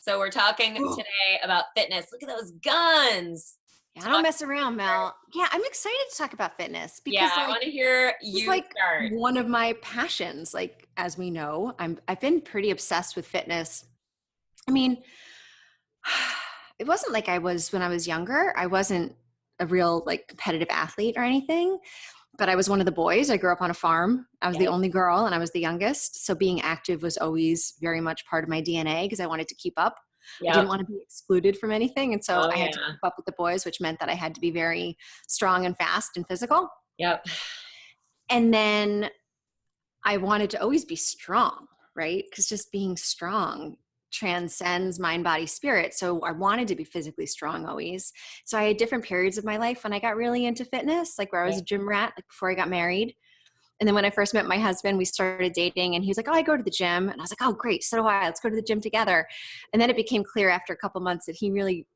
So we're talking today about fitness. Look at those guns. Yeah, I don't mess around, Mel. Yeah, I'm excited to talk about fitness because I want to hear you start. one of my passions. Like, as we know, I've been pretty obsessed with fitness. I mean, it wasn't like I was when I was younger. I wasn't a real like competitive athlete or anything, but I was one of the boys. I grew up on a farm. I was the only girl and I was the youngest. So being active was always very much part of my DNA because I wanted to keep up. I didn't want to be excluded from anything. And so I had to keep up with the boys, which meant that I had to be very strong and fast and physical. Yep. And then I wanted to always be strong, right? Because just being strong transcends mind, body, spirit. So I wanted to be physically strong always. So I had different periods of my life when I got really into fitness, like where I was a gym rat, like before I got married. And then when I first met my husband, we started dating and he was like, oh, I go to the gym. And I was like, oh, great. So do I. Let's go to the gym together. And then it became clear after a couple months that he really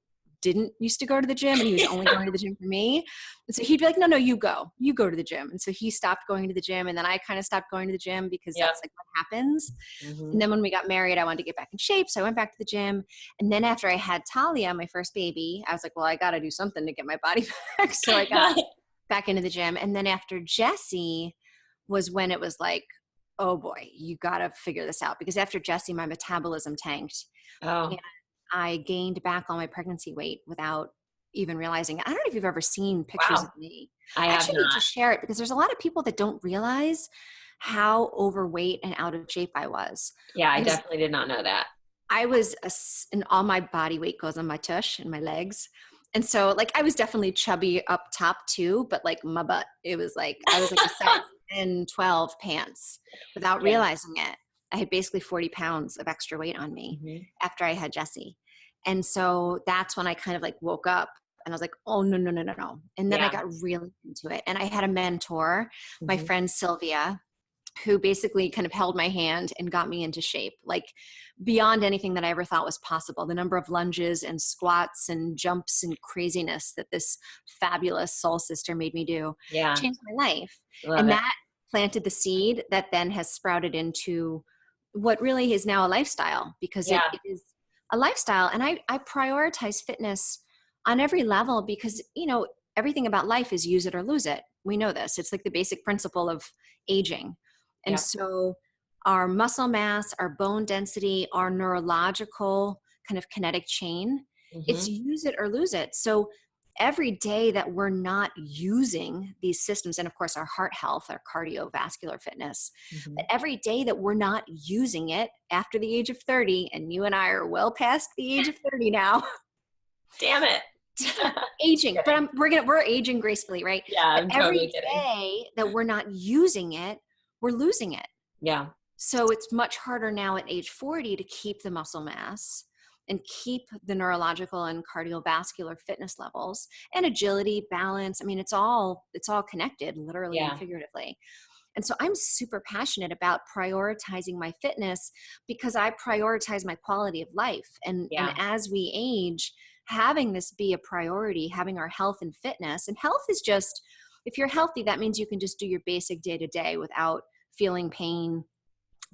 didn't used to go to the gym and he was only going to the gym for me. And so he'd be like, no, you go to the gym. And so he stopped going to the gym and then I kind of stopped going to the gym because that's like what happens. And then when we got married, I wanted to get back in shape. So I went back to the gym. And then after I had Talia, my first baby, I was like, well, I got to do something to get my body back. So I got back into the gym. And then after Jessie was when it was like, oh boy, you got to figure this out. Because after Jessie, my metabolism tanked. And I gained back all my pregnancy weight without even realizing it. I don't know if you've ever seen pictures of me. I actually need to share it because there's a lot of people that don't realize how overweight and out of shape I was. Yeah, I definitely did not know that. I was, and all my body weight goes on my tush and my legs. And so like, I was definitely chubby up top too, but like my butt, it was like, I was like a size 10, 12 pants without realizing it. I had basically 40 pounds of extra weight on me after I had Jessie. And so that's when I kind of like woke up and I was like, oh, no. And then I got really into it. And I had a mentor, my friend Sylvia, who basically kind of held my hand and got me into shape, like beyond anything that I ever thought was possible. The number of lunges and squats and jumps and craziness that this fabulous soul sister made me do changed my life. That planted the seed that then has sprouted into what really is now a lifestyle because it is a lifestyle. And I prioritize fitness on every level because, you know, everything about life is use it or lose it. We know this. It's like the basic principle of aging. And so our muscle mass, our bone density, our neurological kind of kinetic chain, it's use it or lose it. So every day that we're not using these systems, and of course our heart health, our cardiovascular fitness, but every day that we're not using it after the age of 30, and you and I are well past the age of 30 now. Damn it. Aging, but we're aging gracefully, right? Yeah, I'm totally kidding. Every day that we're not using it, we're losing it. Yeah. So it's much harder now at age 40 to keep the muscle mass and keep the neurological and cardiovascular fitness levels and agility, balance. I mean, it's all connected, literally and figuratively. And so I'm super passionate about prioritizing my fitness because I prioritize my quality of life. And as we age, having this be a priority, having our health and fitness, and health is just, if you're healthy, that means you can just do your basic day to day without feeling pain,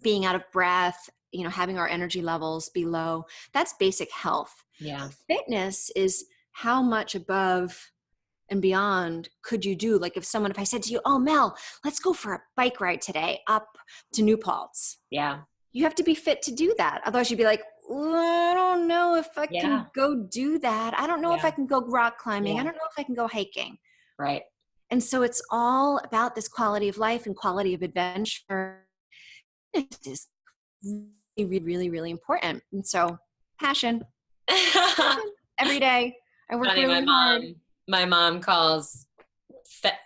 being out of breath, you know, having our energy levels be low. That's basic health. Yeah. Fitness is how much above and beyond could you do? Like if I said to you, oh, Mel, let's go for a bike ride today up to New Paltz. Yeah. You have to be fit to do that. Otherwise you'd be like, I don't know if I can go do that. I don't know if I can go rock climbing. I don't know if I can go hiking. Right. And so it's all about this quality of life and quality of adventure. It is really, really, really important. And so passion every day. I work really hard. My mom calls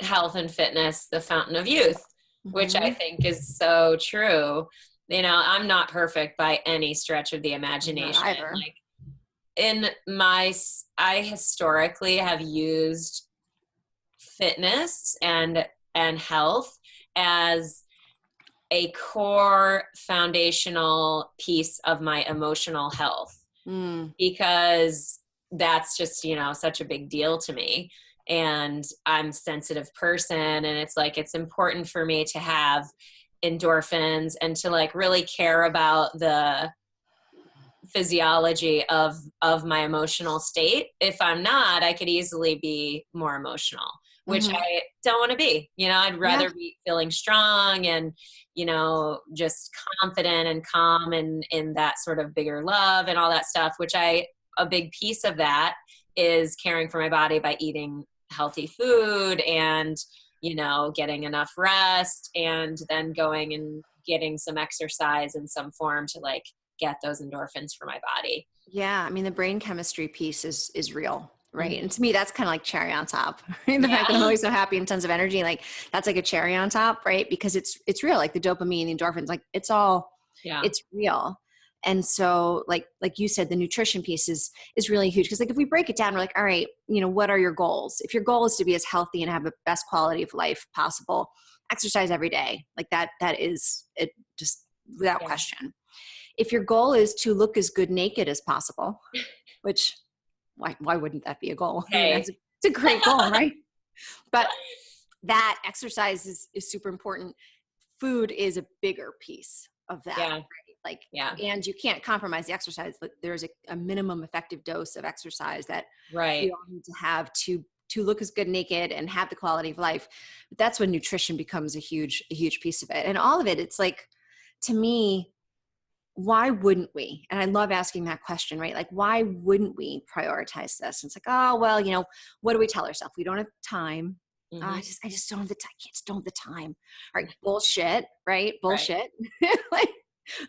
health and fitness the fountain of youth, which I think is so true. You know, I'm not perfect by any stretch of the imagination. Not either. Like I historically have used fitness and health as a core foundational piece of my emotional health because that's just, you know, such a big deal to me. And I'm a sensitive person. And it's like, it's important for me to have endorphins and to like really care about the physiology of my emotional state. If I'm not, I could easily be more emotional, which Mm-hmm. I don't want to be. I'd Yeah. rather be feeling strong and, just confident and calm and in that sort of bigger love and all that stuff, a big piece of that is caring for my body by eating healthy food and, getting enough rest and then going and getting some exercise in some form to like get those endorphins for my body. Yeah. I mean, the brain chemistry piece is real. Right. Mm-hmm. And to me, that's kind of like cherry on top. Right? The fact that I'm Yeah. always so happy and tons of energy, like that's like a cherry on top, right? Because it's real, like the dopamine, the endorphins, like Yeah. it's real. And so like you said, the nutrition piece is really huge. Cause like if we break it down, we're like, all right, what are your goals? If your goal is to be as healthy and have the best quality of life possible, exercise every day. Like that is it, just without Yeah. question. If your goal is to look as good naked as possible, which why wouldn't that be a goal? I mean, Okay. it's a great goal, right? But that exercise is super important. Food is a bigger piece of that, Yeah. right? Like, Yeah. and you can't compromise the exercise. Like there's a minimum effective dose of exercise that we Right. all need to have to look as good naked and have the quality of life. But that's when nutrition becomes a huge piece of it. And all of it, it's like, to me, why wouldn't we? And I love asking that question, right? Like, why wouldn't we prioritize this? And it's like, oh, well, what do we tell ourselves? We don't have time. Mm-hmm. I just don't have the time. I just don't have the time. All right. Bullshit, right? Right. Bullshit. Like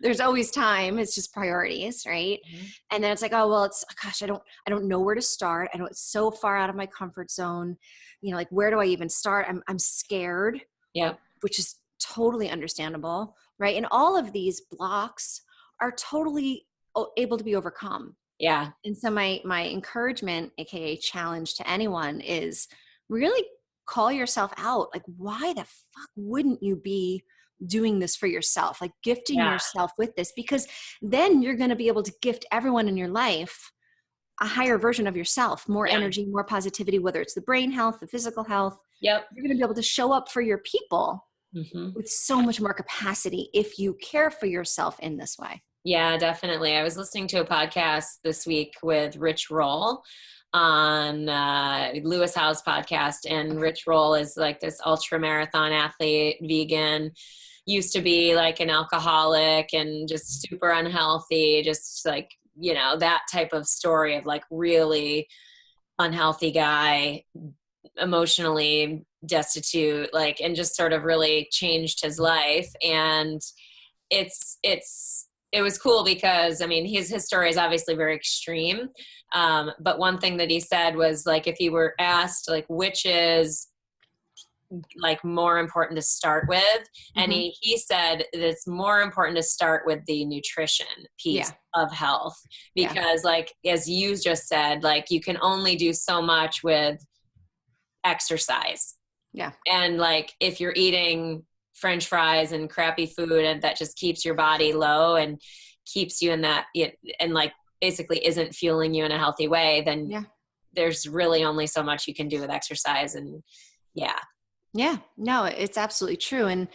there's always time. It's just priorities. Right. Mm-hmm. And then it's like, oh, well, gosh, I don't know where to start. I know it's so far out of my comfort zone. Like, where do I even start? I'm scared, Yep. which is totally understandable. Right. And all of these blocks are totally able to be overcome. Yeah. And so my encouragement, AKA challenge to anyone, is really call yourself out. Like, why the fuck wouldn't you be doing this for yourself? Like gifting Yeah. yourself with this, because then you're going to be able to gift everyone in your life a higher version of yourself, more Yeah. energy, more positivity, whether it's the brain health, the physical health. Yep. You're going to be able to show up for your people Mm-hmm. with so much more capacity if you care for yourself in this way. Yeah, definitely. I was listening to a podcast this week with Rich Roll on Lewis Howes' podcast, and Rich Roll is like this ultra marathon athlete, vegan, used to be like an alcoholic and just super unhealthy, just like, that type of story of like really unhealthy guy, emotionally destitute, like, and just sort of really changed his life. And it was cool because, I mean, his story is obviously very extreme. But one thing that he said was like, if he were asked like, which is like more important to start with, and Mm-hmm. he said that it's more important to start with the nutrition piece of health, because like, as you just said, like you can only do so much with exercise. Yeah. And like, if you're eating French fries and crappy food, and that just keeps your body low and keeps you in that, and like basically isn't fueling you in a healthy way, then there's really only so much you can do with exercise. And no, it's absolutely true. And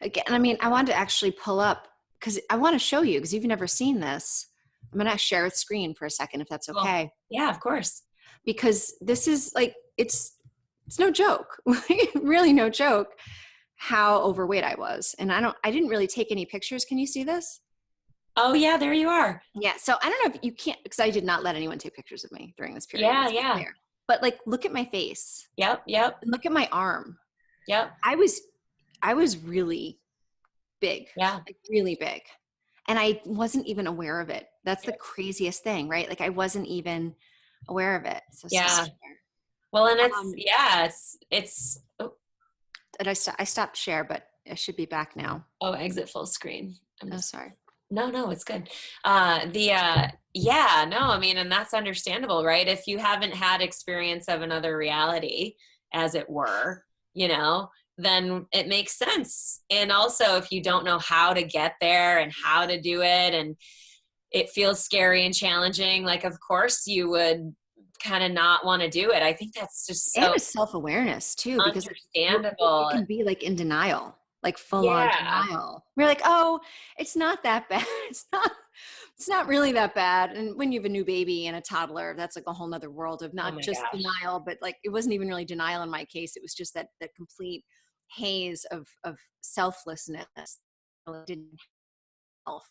again, I mean, I wanted to actually pull up because I want to show you, because you've never seen this. I'm going to share a screen for a second, if that's okay. Yeah, of course. Because this is like, it's no joke, really no joke, how overweight I was. And I didn't really take any pictures. Can you see this? Oh yeah, there you are. Yeah. So I don't know if you can't, because I did not let anyone take pictures of me during this period. Yeah. Clear. But like, look at my face. Yep. And look at my arm. Yep. I was really big. Yeah. Like really big. And I wasn't even aware of it. That's the craziest thing, right? Like I wasn't even aware of it. So yeah. Well, and it's oh. And I stopped share, but I should be back now. Oh, exit full screen. Sorry. No, it's good. No, I mean, and that's understandable, right? If you haven't had experience of another reality, as it were, then it makes sense. And also, if you don't know how to get there and how to do it, and it feels scary and challenging, like, of course you would kind of not want to do it. I think that's just so, and a self-awareness too, because understandable. You can be like in denial, like full on denial. We're like, oh, it's not that bad. It's It's not really that bad. And when you have a new baby and a toddler, that's like a whole nother world of Oh not my just gosh. denial, but like, it wasn't even really denial in my case. It was just that complete haze of selflessness. I didn't help.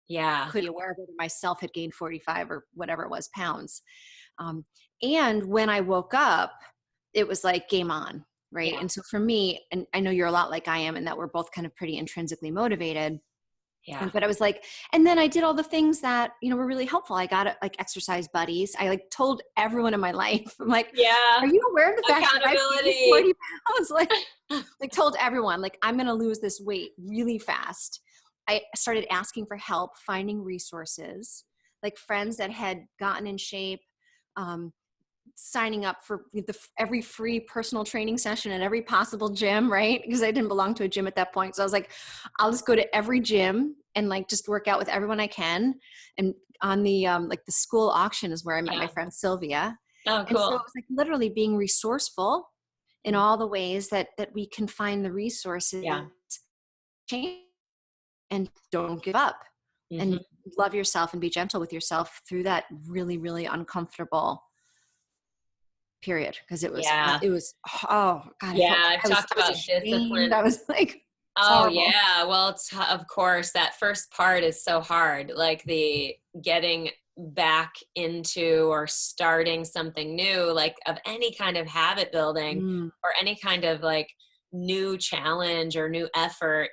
Yeah. Could be aware of whether myself had gained 45 or whatever it was pounds. Um, and when I woke up, it was like game on. Right. Yeah. And so for me, and I know you're a lot like I am, and that we're both kind of pretty intrinsically motivated. Yeah. But I was like, and then I did all the things that, were really helpful. I got like exercise buddies. I like told everyone in my life, I'm like, are Yeah. you aware of the fact that I've gained Accountability. 40 pounds? Like told everyone, like, I'm going to lose this weight really fast. I started asking for help, finding resources, like friends that had gotten in shape, um, signing up for every free personal training session at every possible gym, right? Because I didn't belong to a gym at that point. So I was like, I'll just go to every gym and like just work out with everyone I can. And on the like the school auction is where I met my Yeah. friend Sylvia. Oh, And so it cool. was like literally being resourceful in all the ways that we can find the resources, Yeah. change, and don't give up, and Hmm. love yourself and be gentle with yourself through that really, really uncomfortable period. Because Yeah. it was, oh God, Yeah. I've talked I was about ashamed. discipline. I was like, it's Oh horrible. yeah. Well, of course, that first part is so hard. Like the getting back into or starting something new, like of any kind of habit building Mm, or any kind of like new challenge or new effort.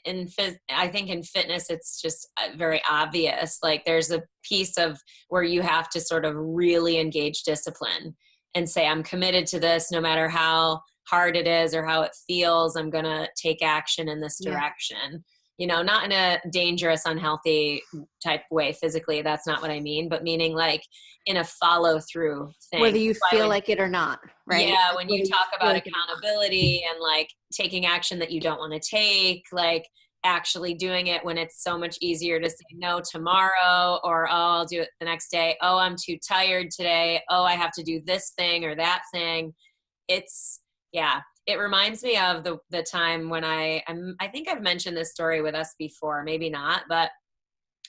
I think in fitness, it's just very obvious. Like there's a piece of where you have to sort of really engage discipline and say, I'm committed to this no matter how hard it is or how it feels. I'm going to take action in this yeah. direction. Not in a dangerous, unhealthy type way physically. That's not what I mean, but meaning like in a follow through thing. Whether you That's why feel like it or not, right? yeah, Like when you whether you talk feel about like it or not. accountability and like taking action that you don't want to take, like actually doing it when it's so much easier to say no tomorrow, or oh, I'll do it the next day. Oh, I'm too tired today. Oh, I have to do this thing or that thing. It's yeah, it reminds me of the time when I think I've mentioned this story with us before, maybe not, but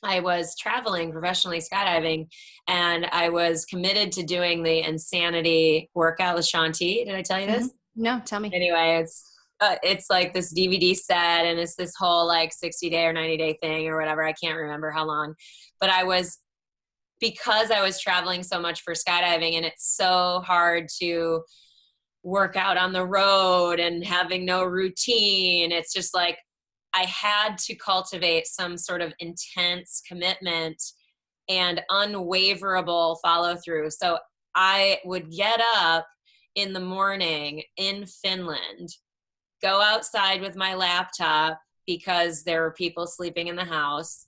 I was traveling professionally skydiving, and I was committed to doing the insanity workout with Shanti. Did I tell you Hmm. this? No, tell me. Anyway, it's like this DVD set, and it's this whole like 60-day or 90-day thing or whatever. I can't remember how long, but because I was traveling so much for skydiving, and it's so hard to work out on the road and having no routine. It's just like I had to cultivate some sort of intense commitment and unwaverable follow through. So I would get up in the morning in Finland, go outside with my laptop because there were people sleeping in the house,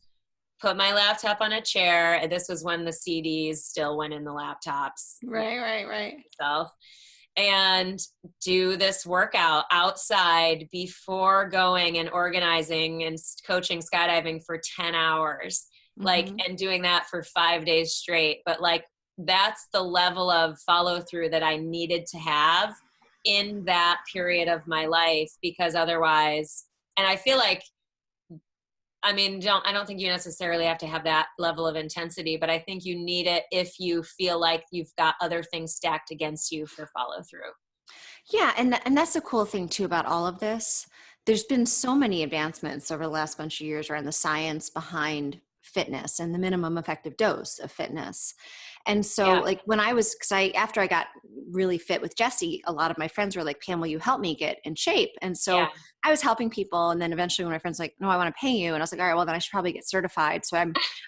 put my laptop on a chair. And this was when the CDs still went in the laptops. Right, right, right. Myself and do this workout outside before going and organizing and coaching skydiving for 10 hours, like, Hmm. and doing that for 5 days straight. But like, that's the level of follow through that I needed to have in that period of my life, because otherwise, and I feel like, I mean, I don't think you necessarily have to have that level of intensity, but I think you need it if you feel like you've got other things stacked against you for follow through. Yeah, and that's the cool thing too about all of this. There's been so many advancements over the last bunch of years around the science behind fitness and the minimum effective dose of fitness. And so Yeah. like when I was, because I after I got really fit with Jesse, a lot of my friends were like, Pam, will you help me get in shape? And Yeah. so I was helping people, and then eventually when my friends were like, no, I want to pay you, and I was like, all right, well then I should probably get certified. So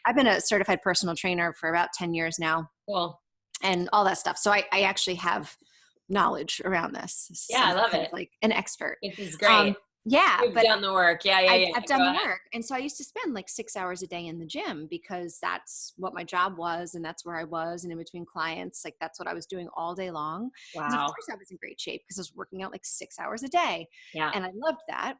I've been a certified personal trainer for about 10 years now, Cool. and all that stuff. So I actually have knowledge around this. Yeah. I I'm love kind it. of like an expert. This is great. Yeah, You've but done the work. Yeah. Yeah. I've Yeah. done Go the ahead. work. And so I used to spend like 6 hours a day in the gym because that's what my job was. And that's where I was. And in between clients, like that's what I was doing all day long. And of Wow. course I was in great shape because I was working out like 6 hours a day. Yeah. And I loved that.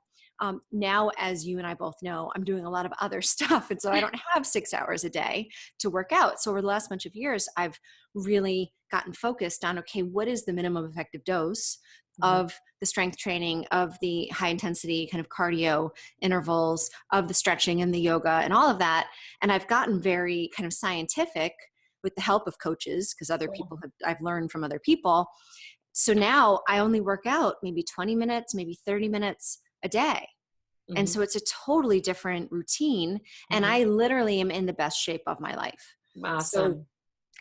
Now, as you and I both know, I'm doing a lot of other stuff. And so I don't have 6 hours a day to work out. So over the last bunch of years, I've really gotten focused on, okay, what is the minimum effective dose of the strength training, of the high intensity kind of cardio intervals, of the stretching and the yoga and all of that. And I've gotten very kind of scientific with the help of coaches, because other people I've learned from other people. So now I only work out maybe 20 minutes, maybe 30 minutes a day. Mm-hmm. And so it's a totally different routine. And I literally am in the best shape of my life. Awesome. So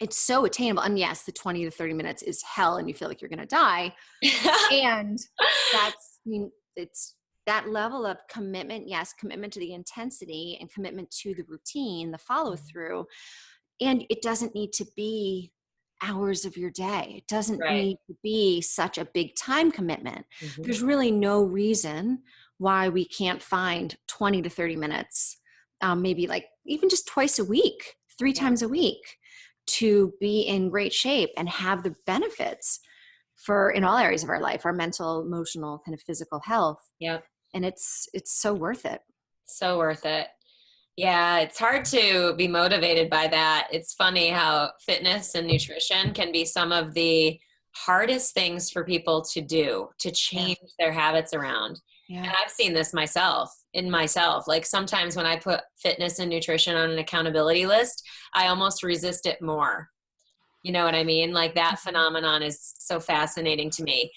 it's so attainable. And yes, the 20 to 30 minutes is hell and you feel like you're going to die. And it's that level of commitment. Yes. Commitment to the intensity and commitment to the routine, the follow through. And it doesn't need to be hours of your day. It doesn't need to be such a big time commitment. Mm-hmm. There's really no reason why we can't find 20 to 30 minutes, maybe like even just twice a week, 3 times a week, to be in great shape and have the benefits for in all areas of our life, our mental, emotional, kind of physical health. Yep. And it's so worth it. So worth it. Yeah, it's hard to be motivated by that. It's funny how fitness and nutrition can be some of the hardest things for people to do, to change their habits around. Yeah. And I've seen this in myself. Like sometimes when I put fitness and nutrition on an accountability list, I almost resist it more. You know what I mean? Like that phenomenon is so fascinating to me.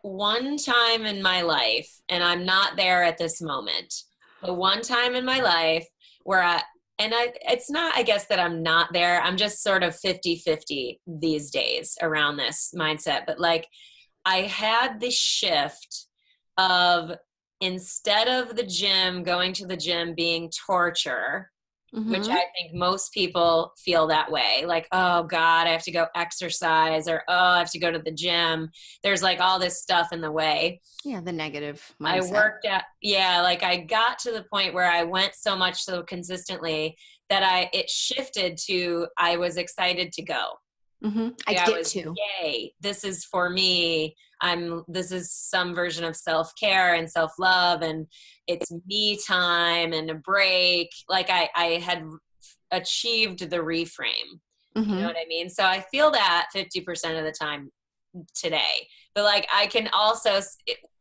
One time in my life, and I'm not there at this moment, but one time in my life where it's not, I guess, that I'm not there. I'm just sort of 50-50 these days around this mindset. But like I had this shift of, instead of going to the gym being torture, which I think most people feel that way. Like, oh God, I have to go exercise, or, oh, I have to go to the gym. There's like all this stuff in the way. Yeah. The negative mindset. I got to the point where I went so much so consistently that it shifted to, I was excited to go. Yay, this is for me. This is some version of self-care and self-love, and it's me time and a break. Like I had achieved the reframe. You know what I mean? So I feel that 50% of the time today, but like I can also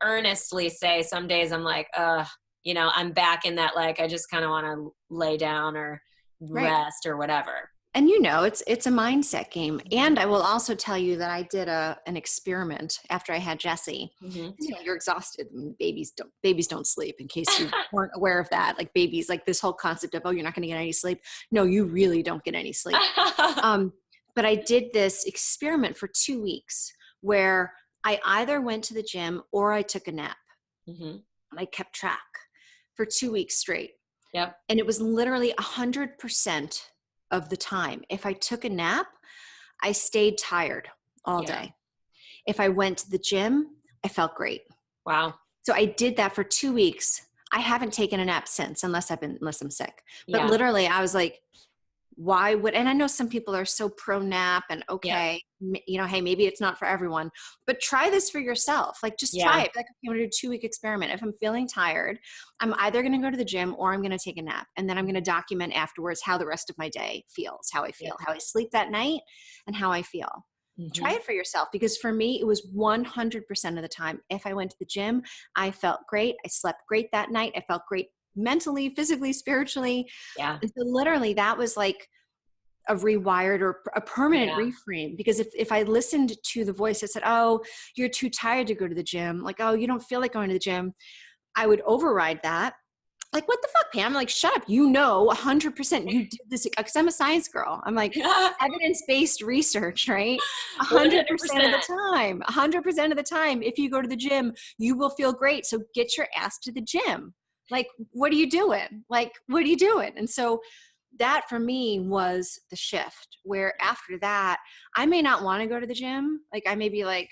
earnestly say some days I'm like, I'm back in that, like, I just kind of want to lay down or rest or whatever. And it's a mindset game. And I will also tell you that I did an experiment after I had Jessie. You're exhausted. Babies don't sleep, in case you weren't aware of that. Like babies, like this whole concept of, oh, you're not going to get any sleep. No, you really don't get any sleep. But I did this experiment for 2 weeks where I either went to the gym or I took a nap. And I kept track for 2 weeks straight. Yep. And it was literally 100% of the time. If I took a nap, I stayed tired all day. If I went to the gym, I felt great. Wow. So I did that for 2 weeks. I haven't taken a nap since, unless I'm sick. But literally I was like, why would, and I know some people are so pro nap and hey, maybe it's not for everyone, but try this for yourself. Like just try it. Like, I'm going to do a 2-week experiment. If I'm feeling tired, I'm either going to go to the gym or I'm going to take a nap. And then I'm going to document afterwards how the rest of my day feels, how I feel, how I sleep that night, and how I feel. Try it for yourself, because for me, it was 100% of the time. If I went to the gym, I felt great. I slept great that night. I felt great mentally, physically, spiritually. Yeah. And so literally that was like a rewired or a permanent reframe, because if I listened to the voice that said, oh, you're too tired to go to the gym, like, oh, you don't feel like going to the gym, I would override that. Like, what the fuck, Pam? I'm like, shut up. 100% you did this, because I'm a science girl. I'm like, evidence-based research, right? 100% of the time, 100% of the time, if you go to the gym, you will feel great. So get your ass to the gym. Like, what are you doing? And so that for me was the shift, where after that, I may not want to go to the gym. Like I may be like,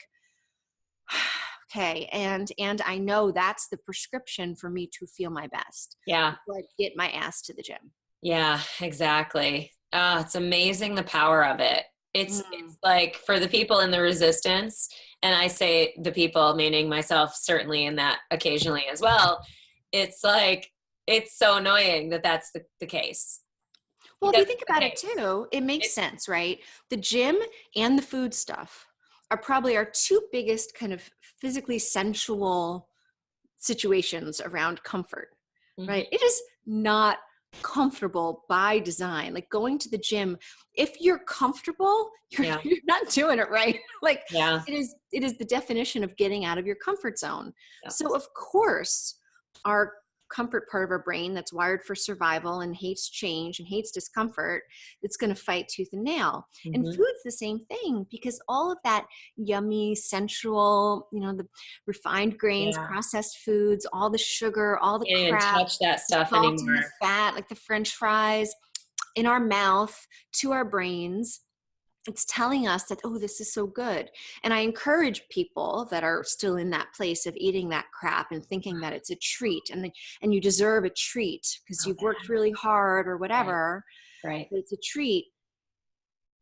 okay. And I know that's the prescription for me to feel my best. Yeah. Like get my ass to the gym. Yeah, exactly. It's amazing the power of it. It's like for the people in the resistance, and I say the people, meaning myself, certainly in that occasionally as well. It's like, it's so annoying that that's the case. Well, if Because you think about it too, it makes sense, right? The gym and the food stuff are probably our two biggest kind of physically sensual situations around comfort, right? It is not comfortable by design. Like going to the gym, if you're comfortable, you're not doing it right. Like it is the definition of getting out of your comfort zone. So of course, our comfort part of our brain that's wired for survival and hates change and hates discomfort, it's going to fight tooth and nail. And food's the same thing, because all of that yummy, sensual, the refined grains, processed foods, all the sugar, all the can't crap, even touch that stuff the salt anymore. and the fat, like the French fries in our mouth to our brains, it's telling us that, oh, this is so good. And I encourage people that are still in that place of eating that crap and thinking that it's a treat and you deserve a treat because you've worked really hard or whatever, right? But it's a treat.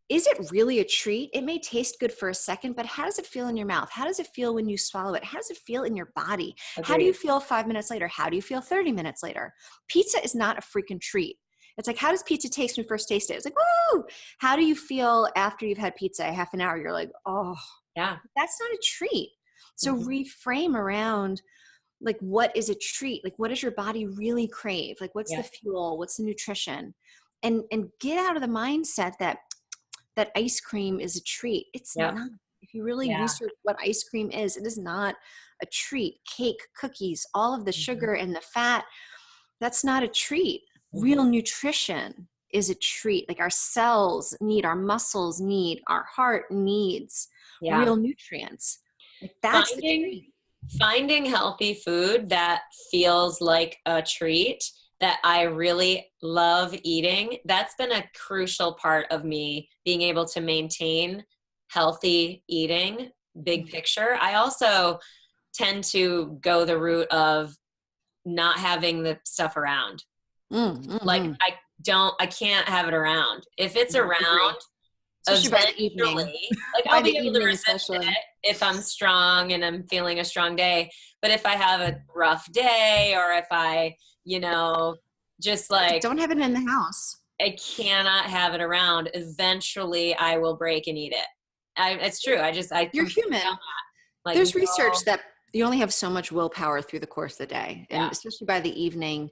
Is it really a treat? It may taste good for a second, but how does it feel in your mouth? How does it feel when you swallow it? How does it feel in your body? Agreed. How do you feel 5 minutes later? How do you feel 30 minutes later? Pizza is not a freaking treat. It's like, how does pizza taste when you first taste it? It's like, woo! How do you feel after you've had pizza a half an hour? You're like, oh, yeah, that's not a treat. So reframe around, like, what is a treat? Like, what does your body really crave? Like, what's the fuel? What's the nutrition? And get out of the mindset that ice cream is a treat. It's not. If you really research what ice cream is, it is not a treat. Cake, cookies, all of the sugar and the fat, that's not a treat. Real nutrition is a treat. Like our cells need, our muscles need, our heart needs real nutrients. Like that's the treat. Finding healthy food that feels like a treat that I really love eating, that's been a crucial part of me being able to maintain healthy eating, big picture. I also tend to go the route of not having the stuff around. Like I can't have it around. If it's around, especially by the evening, like I'll be able to resist it if I'm strong and I'm feeling a strong day. But if I have a rough day, or if I, just like don't have it in the house, I cannot have it around. Eventually, I will break and eat it. It's true. You're human. Like, there's research that you only have so much willpower through the course of the day, and especially by the evening,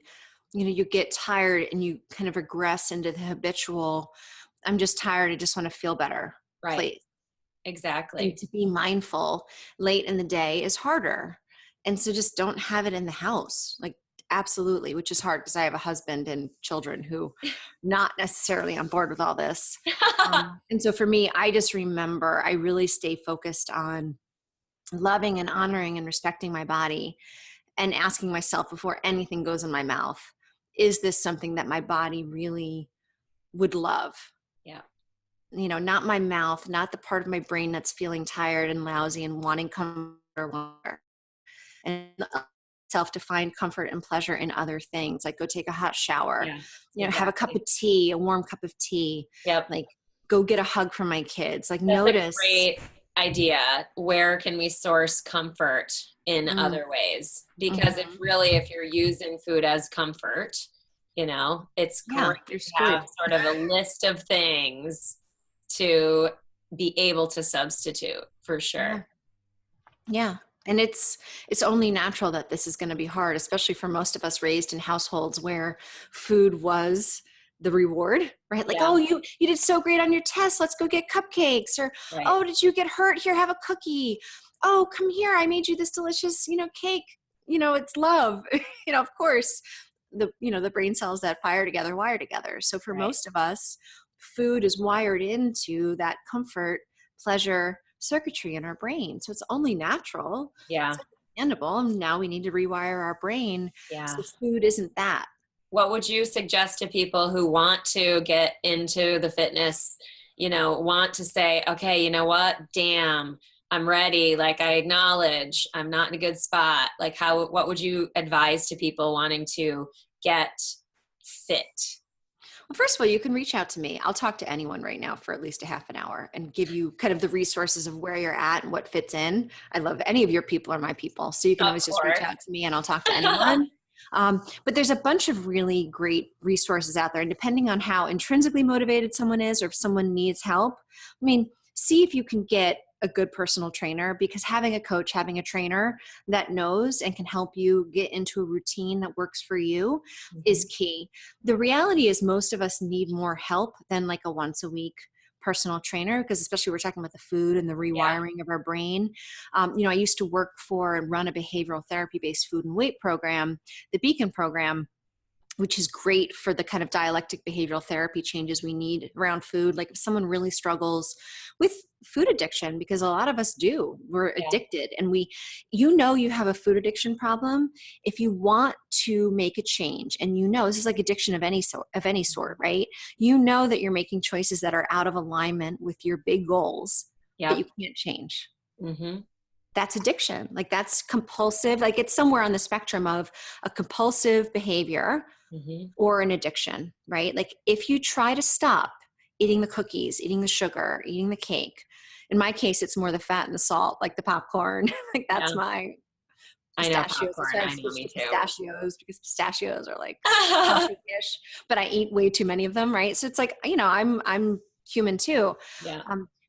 you get tired and you kind of regress into the habitual, I'm just tired, I just want to feel better. Right. Place. Exactly. And to be mindful late in the day is harder. And so just don't have it in the house. Like, absolutely, which is hard because I have a husband and children who not necessarily on board with all this. And so for me, I just remember I really stay focused on loving and honoring and respecting my body and asking myself before anything goes in my mouth, is this something that my body really would love? Yeah. Not my mouth, not the part of my brain that's feeling tired and lousy and wanting comfort or water. And self to find comfort and pleasure in other things, like go take a hot shower, have a cup of tea, a warm cup of tea. Like go get a hug from my kids. Like, that's notice. A great idea. Where can we source comfort in other ways? Because if you're using food as comfort, it's great to have sort of a list of things to be able to substitute, for sure. Yeah. And it's only natural that this is going to be hard, especially for most of us raised in households where food was the reward, right? Like, oh, you did so great on your test. Let's go get cupcakes. Or, oh, did you get hurt? Here, have a cookie. Oh, come here. I made you this delicious, cake. It's love. Of course, the brain cells that wire together. So for most of us, food is wired into that comfort, pleasure circuitry in our brain. So it's only natural. Yeah. It's understandable. And now we need to rewire our brain. Yeah. So food isn't that. What would you suggest to people who want to get into the fitness, want to say, okay, you know what? Damn, I'm ready. Like, I acknowledge I'm not in a good spot. Like, what would you advise to people wanting to get fit? Well, first of all, you can reach out to me. I'll talk to anyone right now for at least a half an hour and give you kind of the resources of where you're at and what fits in. I love any of your people are my people. So you can always just reach out to me and I'll talk to anyone. But there's a bunch of really great resources out there. And depending on how intrinsically motivated someone is, or if someone needs help, I mean, see if you can get a good personal trainer, because having a coach, having a trainer that knows and can help you get into a routine that works for you is key. The reality is most of us need more help than like a once a week personal trainer, because especially we're talking about the food and the rewiring of our brain. I used to work for and run a behavioral therapy based food and weight program, the Beacon program, which is great for the kind of dialectic behavioral therapy changes we need around food. Like if someone really struggles with food addiction, because a lot of us do, we're addicted, and you have a food addiction problem. If you want to make a change, and this is like addiction of any sort, right? You know that you're making choices that are out of alignment with your big goals that you can't change. That's addiction. Like that's compulsive. Like it's somewhere on the spectrum of a compulsive behavior or an addiction, right? Like if you try to stop eating the cookies, eating the sugar, eating the cake, in my case, it's more the fat and the salt, like the popcorn. Like that's my pistachios. I know, me too. Pistachios, because pistachios are like healthy-ish, but I eat way too many of them, right? So it's like, I'm human too. Yeah.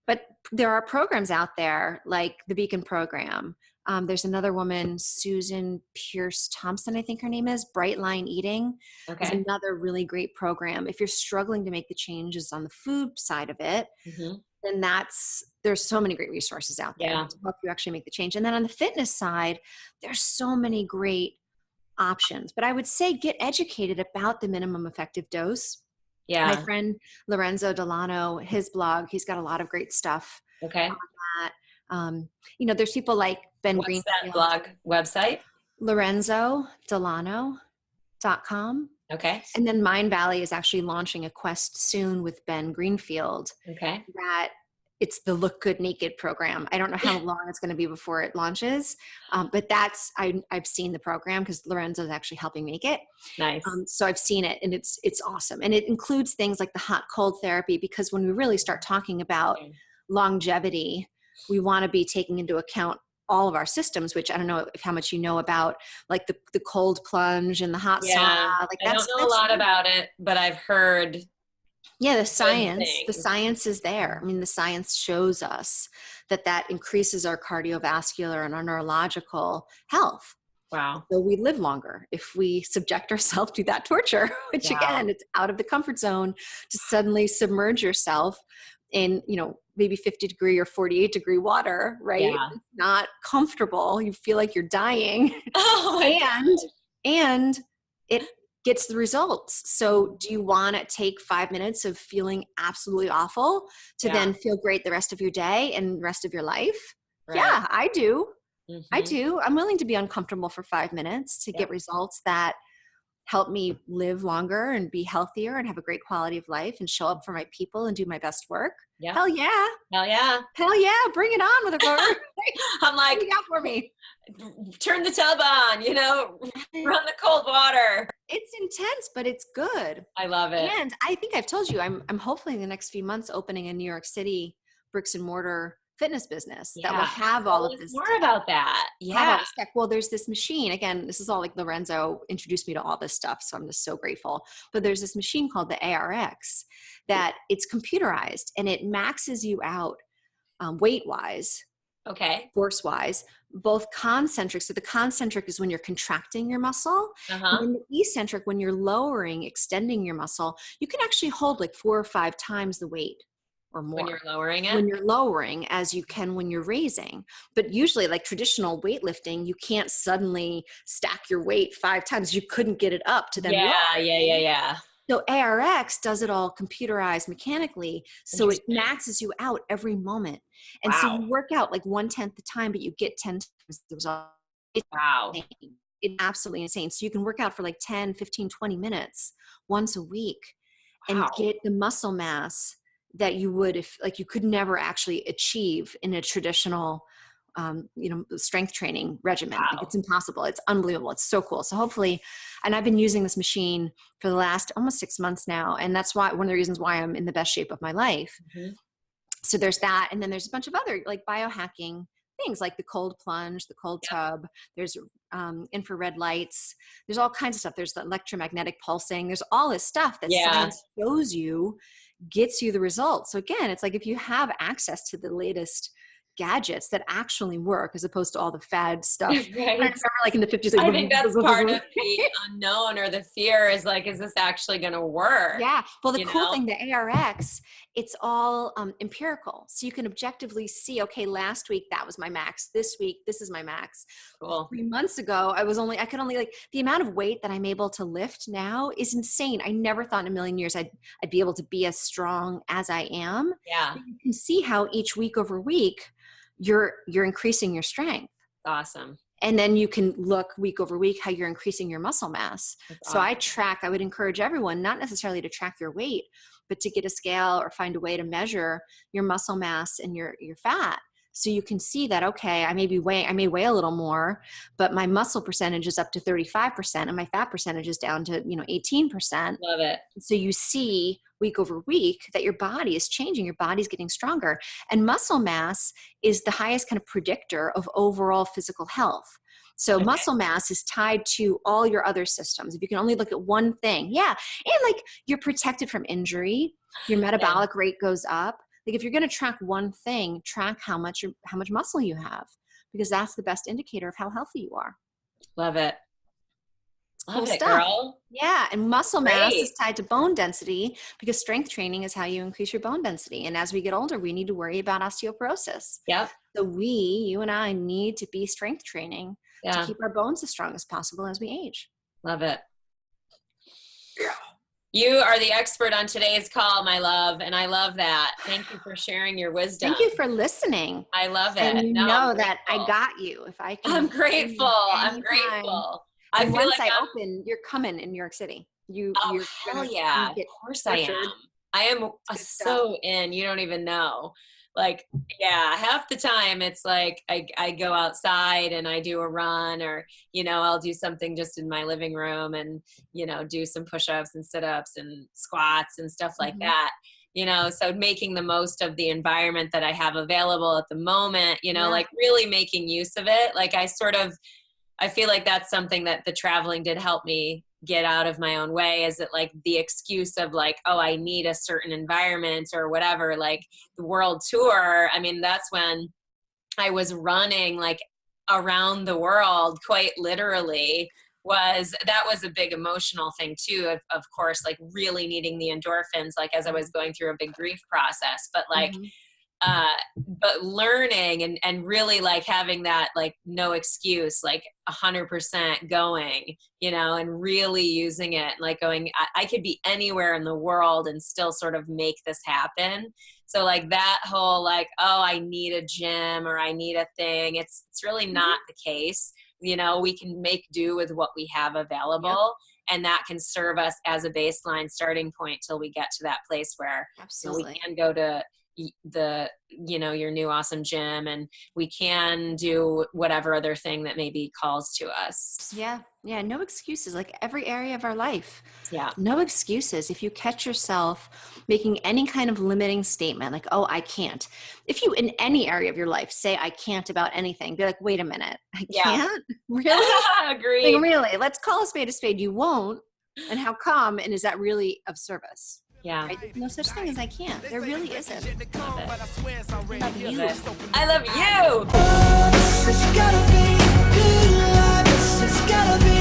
But there are programs out there like the Beacon program. There's another woman, Susan Pierce Thompson, I think her name is, Bright Line Eating. Is another really great program. If you're struggling to make the changes on the food side of it, then there's so many great resources out there to help you actually make the change. And then on the fitness side, there's so many great options. But I would say get educated about the minimum effective dose. Yeah. My friend Lorenzo Delano, his blog, he's got a lot of great stuff on that. There's people like Ben Greenfield. What's that blog website? melaniecurtis.com. Okay. And then Mind Valley is actually launching a quest soon with Ben Greenfield. Okay. That it's the Look Good Naked program. I don't know how long it's going to be before it launches, but I've seen the program because Lorenzo is actually helping make it. Nice. So I've seen it, and it's awesome. And it includes things like the hot cold therapy, because when we really start talking about longevity, we want to be taking into account all of our systems, which I don't know how much you know about, like the cold plunge and the hot sauna. Like I don't know a lot about it, but I've heard. Yeah, the science is there. I mean, the science shows us that increases our cardiovascular and our neurological health. Wow. So we live longer if we subject ourselves to that torture, which again, it's out of the comfort zone to suddenly submerge yourself in, maybe 50 degree or 48 degree water, right? Yeah. It's not comfortable. You feel like you're dying. And it gets the results. So do you want to take 5 minutes of feeling absolutely awful to then feel great the rest of your day and the rest of your life? Right. Yeah, I do. I do. I'm willing to be uncomfortable for 5 minutes to get results that help me live longer and be healthier and have a great quality of life and show up for my people and do my best work. Yeah. Hell yeah. Hell yeah. Hell yeah. Bring it on, motherfucker. I'm like, what you got for me? Turn the tub on, run the cold water. It's intense, but it's good. I love it. And I think I've told you, I'm hopefully in the next few months opening a New York City bricks and mortar fitness business that will have all of this. More about that. Yeah. Well, there's this machine. Again, this is all like Lorenzo introduced me to all this stuff, so I'm just so grateful. But there's this machine called the ARX that it's computerized, and it maxes you out weight-wise, force-wise, both concentric. So the concentric is when you're contracting your muscle, and the eccentric when you're lowering, extending your muscle. You can actually hold like 4 or 5 times the weight or more. When you're lowering it? When you're lowering, as you can when you're raising. But usually like traditional weightlifting, you can't suddenly stack your weight 5 times. You couldn't get it up to then lower. Yeah. So ARX does it all computerized mechanically. So it maxes you out every moment. And so you work out like 1/10 the time, but you get 10 times the result. It's insane. It's absolutely insane. So you can work out for like 10, 15, 20 minutes once a week and get the muscle mass that you would if like you could never actually achieve in a traditional strength training regimen. Like it's impossible. It's unbelievable. It's so cool. So hopefully, and I've been using this machine for the last almost 6 months now, and that's why one of the reasons why I'm in the best shape of my life. So there's that, and then there's a bunch of other like biohacking things like the cold plunge, the cold tub. There's infrared lights. There's all kinds of stuff. There's the electromagnetic pulsing. There's all this stuff that science shows you gets you the results. So again, it's like if you have access to the latest gadgets that actually work as opposed to all the fad stuff. Right. I remember like in the 50s. Like, I think that's part of the unknown, or the fear is like, is this actually going to work? Yeah. Well, the cool thing, the ARX, it's all empirical. So you can objectively see, okay, last week that was my max. This week, this is my max. Cool. 3 months ago, I could only like, the amount of weight that I'm able to lift now is insane. I never thought in a million years I'd be able to be as strong as I am. Yeah. But you can see how each week over week, you're increasing your strength. Awesome. And then you can look week over week how you're increasing your muscle mass. That's so awesome. I would encourage everyone, not necessarily to track your weight, but to get a scale or find a way to measure your muscle mass and your fat. So you can see that, okay, I may weigh a little more, but my muscle percentage is up to 35% and my fat percentage is down to, 18%. Love it. So you see week over week that your body is changing, your body's getting stronger. And muscle mass is the highest kind of predictor of overall physical health. So muscle mass is tied to all your other systems. If you can only look at one thing, and like you're protected from injury, your metabolic rate goes up. Like if you're going to track one thing, track how much muscle you have, because that's the best indicator of how healthy you are. Love it. Cool stuff. Girl. Yeah. And muscle mass is tied to bone density, because strength training is how you increase your bone density. And as we get older, we need to worry about osteoporosis. Yep. So you and I need to be strength training to keep our bones as strong as possible as we age. Love it. Yeah. You are the expert on today's call, my love, and I love that. Thank you for sharing your wisdom. Thank you for listening. I love it. And know that I got you. If I can, I'm grateful. I'm grateful. I feel once like I open, you're coming in New York City. You're hell yeah! Of course I am. I am so in. You don't even know. Like, half the time it's like I go outside and I do a run, or, I'll do something just in my living room and, do some push-ups and sit-ups and squats and stuff like that, so making the most of the environment that I have available at the moment, like really making use of it. Like I feel like that's something that the traveling did help me get out of my own way. Is it like the excuse of like, oh, I need a certain environment or whatever, like the world tour. I mean, that's when I was running like around the world, quite literally. That was a big emotional thing too, of course, like really needing the endorphins, like as I was going through a big grief process, but like, but learning and really like having that, like no excuse, like 100% going, and really using it, like going, I could be anywhere in the world and still sort of make this happen. So like that whole, like, oh, I need a gym or I need a thing. It's really not the case. We can make do with what we have available, and that can serve us as a baseline starting point till we get to that place where we can go to your new awesome gym, and we can do whatever other thing that maybe calls to us. No excuses. Like every area of our life, no excuses. If you catch yourself making any kind of limiting statement, like, oh, I can't, if you in any area of your life say I can't about anything, be like, wait a minute, I can't? Really? Agree. Like, really, let's call a spade, you won't. And how come? And is that really of service? Yeah. Right? There's no such thing as I can't. There really isn't. I love you. I love you. Oh, this has gotta be good love. This has gotta be